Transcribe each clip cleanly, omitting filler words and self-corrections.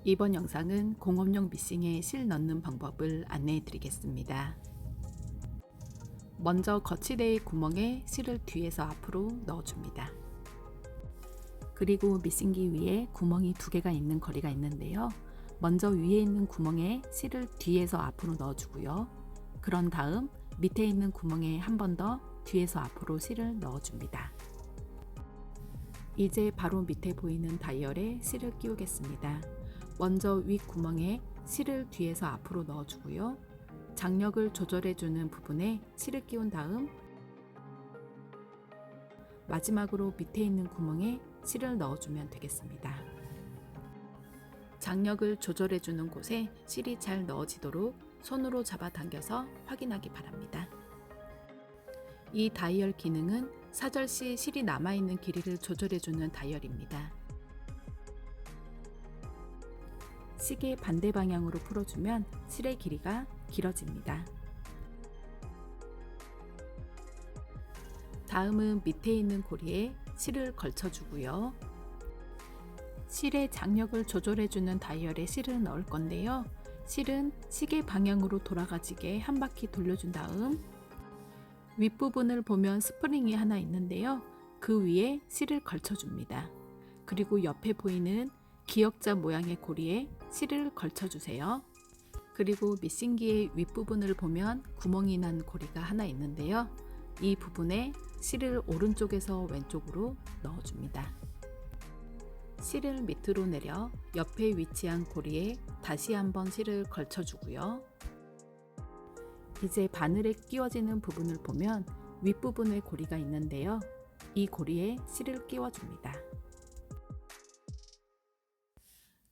이번 영상은 공업용 미싱에 실 넣는 방법을 안내해 드리겠습니다. 먼저 거치대의 구멍에 실을 뒤에서 앞으로 넣어줍니다. 그리고 미싱기 위에 구멍이 2개가 있는 거리가 있는데요. 먼저 위에 있는 구멍에 실을 뒤에서 앞으로 넣어주고요. 그런 다음 밑에 있는 구멍에 한 번 더 뒤에서 앞으로 실을 넣어줍니다. 이제 바로 밑에 보이는 다이얼에 실을 끼우겠습니다. 먼저 윗구멍에 실을 뒤에서 앞으로 넣어주고요. 장력을 조절해주는 부분에 실을 끼운 다음 마지막으로 밑에 있는 구멍에 실을 넣어주면 되겠습니다. 장력을 조절해주는 곳에 실이 잘 넣어지도록 손으로 잡아당겨서 확인하기 바랍니다. 이 다이얼 기능은 사절 시 실이 남아있는 길이를 조절해주는 다이얼입니다. 시계 반대 방향으로 풀어주면 실의 길이가 길어집니다. 다음은 밑에 있는 고리에 실을 걸쳐주고요. 실의 장력을 조절해주는 다이얼에 실을 넣을 건데요. 실은 시계 방향으로 돌아가지게 한 바퀴 돌려준 다음 윗부분을 보면 스프링이 하나 있는데요. 그 위에 실을 걸쳐줍니다. 그리고 옆에 보이는 기역자 모양의 고리에 실을 걸쳐주세요. 그리고 미싱기의 윗부분을 보면 구멍이 난 고리가 하나 있는데요. 이 부분에 실을 오른쪽에서 왼쪽으로 넣어줍니다. 실을 밑으로 내려 옆에 위치한 고리에 다시 한번 실을 걸쳐주고요. 이제 바늘에 끼워지는 부분을 보면 윗부분에 고리가 있는데요. 이 고리에 실을 끼워줍니다.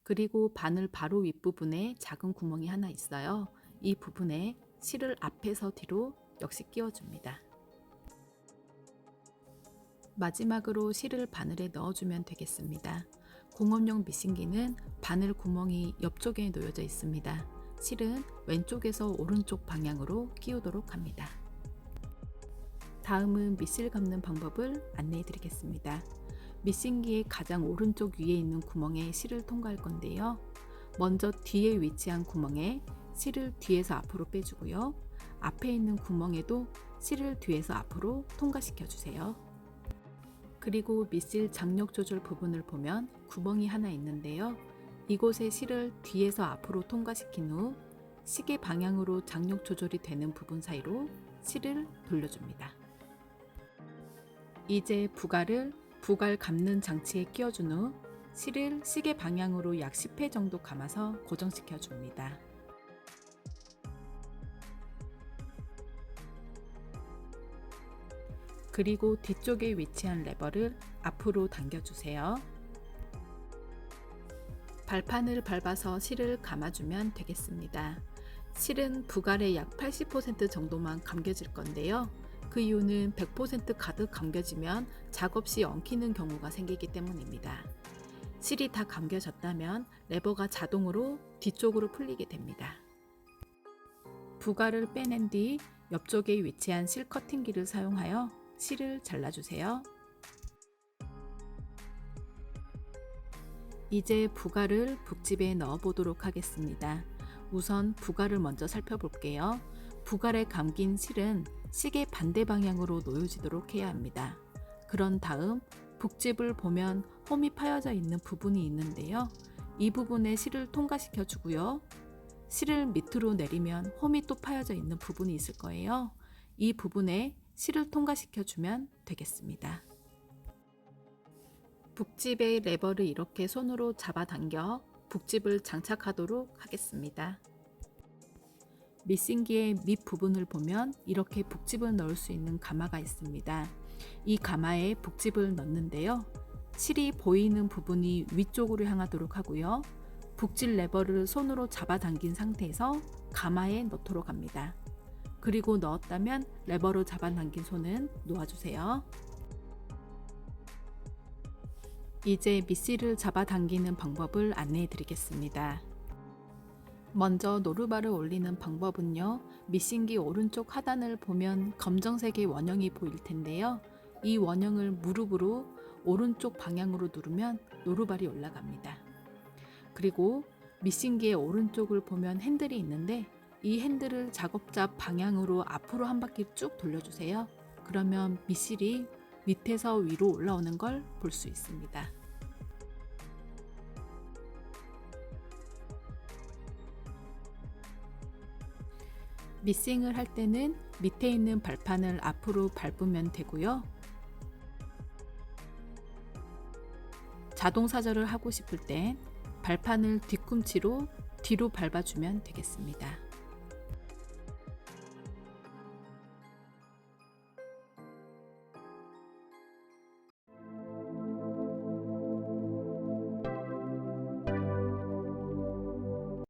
그리고 바늘 바로 윗부분에 작은 구멍이 하나 있어요. 이 부분에 실을 앞에서 뒤로 역시 끼워줍니다. 마지막으로 실을 바늘에 넣어주면 되겠습니다. 공업용 미싱기는 바늘 구멍이 옆쪽에 놓여져 있습니다. 실은 왼쪽에서 오른쪽 방향으로 끼우도록 합니다. 다음은 밑실 감는 방법을 안내해 드리겠습니다. 미싱기의 가장 오른쪽 위에 있는 구멍에 실을 통과할 건데요. 먼저 뒤에 위치한 구멍에 실을 뒤에서 앞으로 빼주고요. 앞에 있는 구멍에도 실을 뒤에서 앞으로 통과시켜 주세요. 그리고 밑실 장력 조절 부분을 보면 구멍이 하나 있는데요. 이곳에 실을 뒤에서 앞으로 통과시킨 후 시계 방향으로 장력 조절이 되는 부분 사이로 실을 돌려줍니다. 이제 부갈 감는 장치에 끼워준 후 실을 시계 방향으로 약 10회 정도 감아서 고정시켜 줍니다. 그리고 뒤쪽에 위치한 레버를 앞으로 당겨주세요. 발판을 밟아서 실을 감아주면 되겠습니다. 실은 부갈의 약 80% 정도만 감겨질 건데요. 그 이유는 100% 가득 감겨지면 작업 시 엉키는 경우가 생기기 때문입니다. 실이 다 감겨졌다면 레버가 자동으로 뒤쪽으로 풀리게 됩니다. 부갈을 빼낸 뒤 옆쪽에 위치한 실 커팅기를 사용하여 실을 잘라주세요. 이제 부갈을 북집에 넣어 보도록 하겠습니다. 우선 부갈을 먼저 살펴볼게요. 부갈에 감긴 실은 시계 반대 방향으로 놓여지도록 해야 합니다. 그런 다음 북집을 보면 홈이 파여져 있는 부분이 있는데요. 이 부분에 실을 통과시켜 주고요. 실을 밑으로 내리면 홈이 또 파여져 있는 부분이 있을 거예요. 이 부분에 실을 통과시켜 주면 되겠습니다. 북집의 레버를 이렇게 손으로 잡아당겨 북집을 장착하도록 하겠습니다. 미싱기의 밑부분을 보면 이렇게 북집을 넣을 수 있는 가마가 있습니다. 이 가마에 북집을 넣는데요. 실이 보이는 부분이 위쪽으로 향하도록 하고요. 북집 레버를 손으로 잡아당긴 상태에서 가마에 넣도록 합니다. 그리고 넣었다면 레버로 잡아당긴 손은 놓아주세요. 이제 밑실을 잡아당기는 방법을 안내해 드리겠습니다. 먼저 노루발을 올리는 방법은요. 미싱기 오른쪽 하단을 보면 검정색의 원형이 보일 텐데요. 이 원형을 무릎으로 오른쪽 방향으로 누르면 노루발이 올라갑니다. 그리고 미싱기의 오른쪽을 보면 핸들이 있는데 이 핸들을 작업자 방향으로 앞으로 한 바퀴 쭉 돌려주세요. 그러면 미실이 밑에서 위로 올라오는 걸 볼 수 있습니다. 미싱을 할 때는 밑에 있는 발판을 앞으로 밟으면 되고요. 자동 사절을 하고 싶을 땐 발판을 뒤꿈치로 뒤로 밟아주면 되겠습니다.